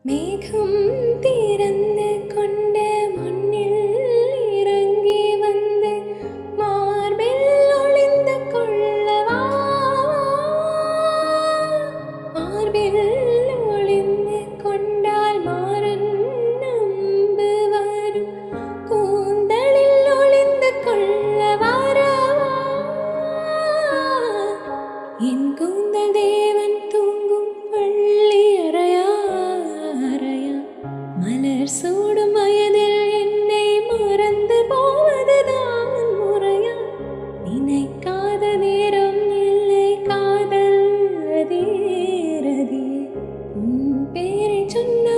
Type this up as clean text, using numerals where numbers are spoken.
மேகம் திறந்து கொண்ட மண்ணில் இறங்கி வந்து மார்பில் ஒளிந்து கொள்ளவா, மார்பில் ஒளிந்து கொண்டால் மாறன் நம்பு வரும், கூந்தலில் ஒளிந்து கொள்ளவாரவா, என் கூந்தல் தேவன் தூங்கும் பள்ளி அறையா, மலர் சூடும் வயதில் என்னை மறந்து போவதுதான் முறையா, நினைக்காத நேரம் இல்லை காதல் ரதியே ரதியே, உன் பேரை சொன்ன